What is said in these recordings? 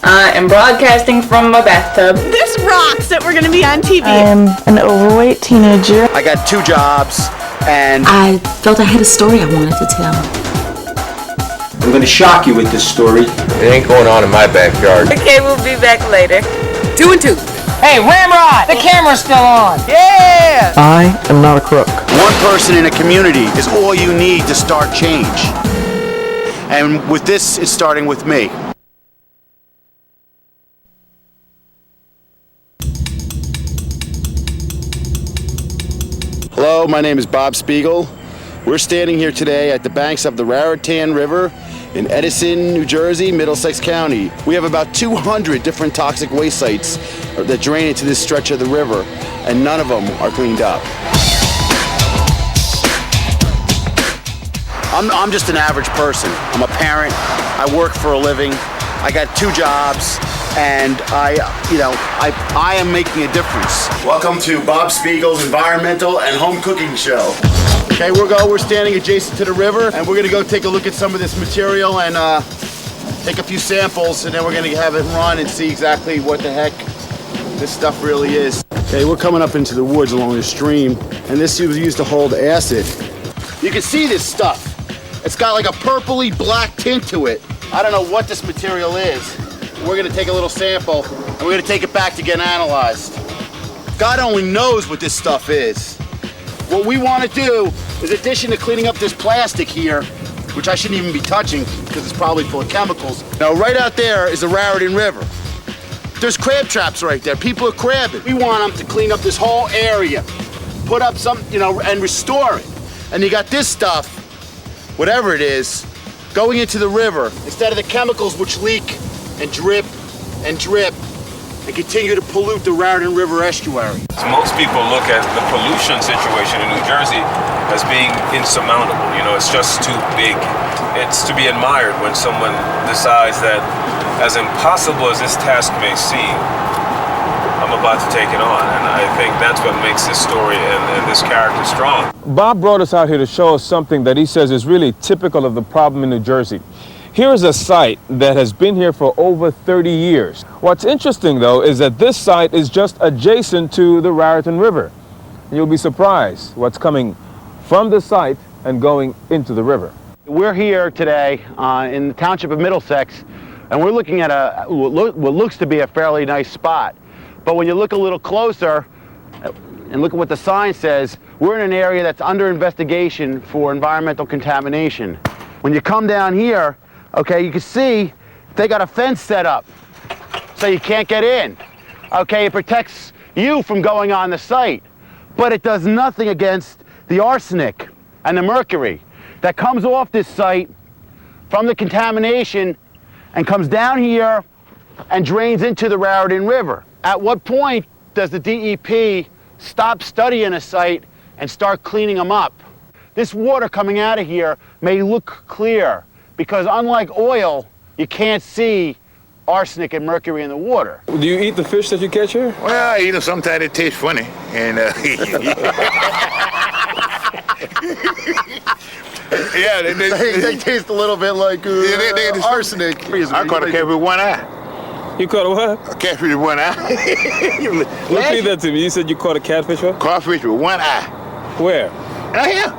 I am broadcasting from my bathtub. This rocks that we're gonna be on TV. I'm an overweight teenager. I got 2 jobs, and I felt I had a story I wanted to tell. I'm going to shock you with this story. It ain't going on in my backyard. Okay, we'll be back later. 2 and 2. Hey, Ramrod! The camera's still on. Yeah! I am not a crook. One person in a community is all you need to start change. And with this, it's starting with me. Hello, my name is Bob Spiegel. We're standing here today at the banks of the Raritan River in Edison, New Jersey, Middlesex County. We have about 200 different toxic waste sites that drain into this stretch of the river, and none of them are cleaned up. I'm just an average person. I'm a parent. I work for a living. I got 2 jobs, and I am making a difference. Welcome to Bob Spiegel's Environmental and Home Cooking Show. Okay, we're standing adjacent to the river, and we're gonna go take a look at some of this material and take a few samples, and then we're gonna have it run and see exactly what the heck this stuff really is. Okay, we're coming up into the woods along the stream, and this was used to hold acid. You can see this stuff. It's got like a purpley black tint to it. I don't know what this material is. We're gonna take a little sample, and we're gonna take it back to get analyzed. God only knows what this stuff is. What we want to do is, in addition to cleaning up this plastic here, which I shouldn't even be touching because it's probably full of chemicals. Now, right out there is the Raritan River. There's crab traps right there. People are crabbing. We want them to clean up this whole area, put up some, and restore it. And you got this stuff, whatever it is, going into the river instead of the chemicals which leak and drip and drip and continue to pollute the Raritan River estuary. Most people look at the pollution situation in New Jersey as being insurmountable. It's just too big. It's to be admired when someone decides that, as impossible as this task may seem, I'm about to take it on. And I think that's what makes this story and this character strong. Bob brought us out here to show us something that he says is really typical of the problem in New Jersey. Here is a site that has been here for over 30 years. What's interesting, though, is that this site is just adjacent to the Raritan River. You'll be surprised what's coming from the site and going into the river. We're here today in the township of Middlesex, and we're looking at what looks to be a fairly nice spot. But when you look a little closer and look at what the sign says, we're in an area that's under investigation for environmental contamination. When you come down here, okay, you can see they got a fence set up so you can't get in. Okay, it protects you from going on the site, but it does nothing against the arsenic and the mercury that comes off this site from the contamination and comes down here and drains into the Raritan River. At what point does the DEP stop studying a site and start cleaning them up? This water coming out of here may look clear, because unlike oil, you can't see arsenic and mercury in the water. Do you eat the fish that you catch here? Well, sometimes it tastes funny. And yeah, they taste a little bit like arsenic. I caught a catfish with one eye. You caught a what? A catfish with one eye. Repeat that to me. You said you caught a catfish, what? Catfish with one eye. Where? Right here.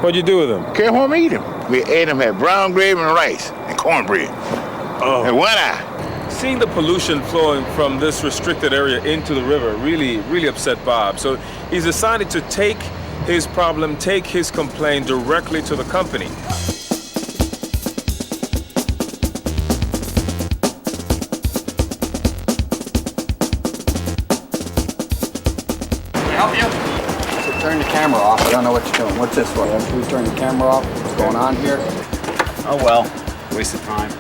What'd you do with them? Came home and eat them. We ate them, had brown gravy and rice and cornbread. Oh. And one eye. Seeing the pollution flowing from this restricted area into the river really upset Bob. So he's decided to take his problem, take his complaint directly to the company. Can I help you? Turn the camera off. I don't know what you're doing. What's this for? Please turn the camera off. What's going on here? Oh well, waste of time.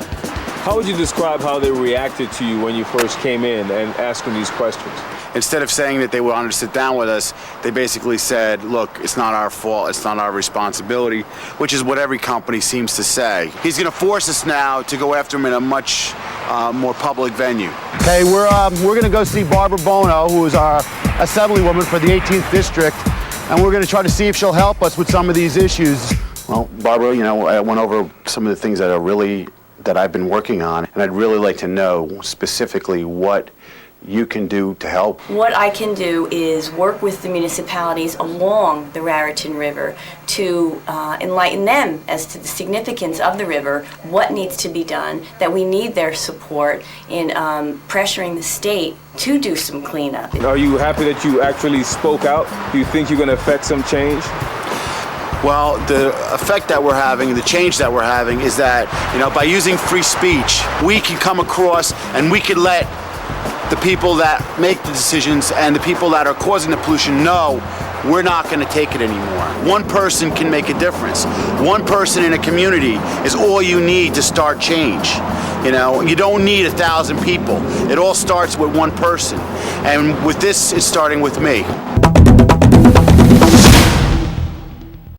How would you describe how they reacted to you when you first came in and asked them these questions? Instead of saying that they wanted to sit down with us, they basically said, look, it's not our fault, it's not our responsibility, which is what every company seems to say. He's going to force us now to go after him in a much more public venue. Okay, we're going to go see Barbara Bono, who is our assemblywoman for the 18th District, and we're going to try to see if she'll help us with some of these issues. Well, Barbara, I went over some of the things that are really that I've been working on, and I'd really like to know specifically what you can do to help. What I can do is work with the municipalities along the Raritan River to enlighten them as to the significance of the river, what needs to be done, that we need their support in pressuring the state to do some cleanup. Are you happy that you actually spoke out? Do you think you're going to affect some change? Well, the effect that we're having, the change that we're having is that, by using free speech, we can come across and we can let the people that make the decisions and the people that are causing the pollution know we're not going to take it anymore. One person can make a difference. One person in a community is all you need to start change. You don't need 1,000 people. It all starts with one person. And with this, it's starting with me.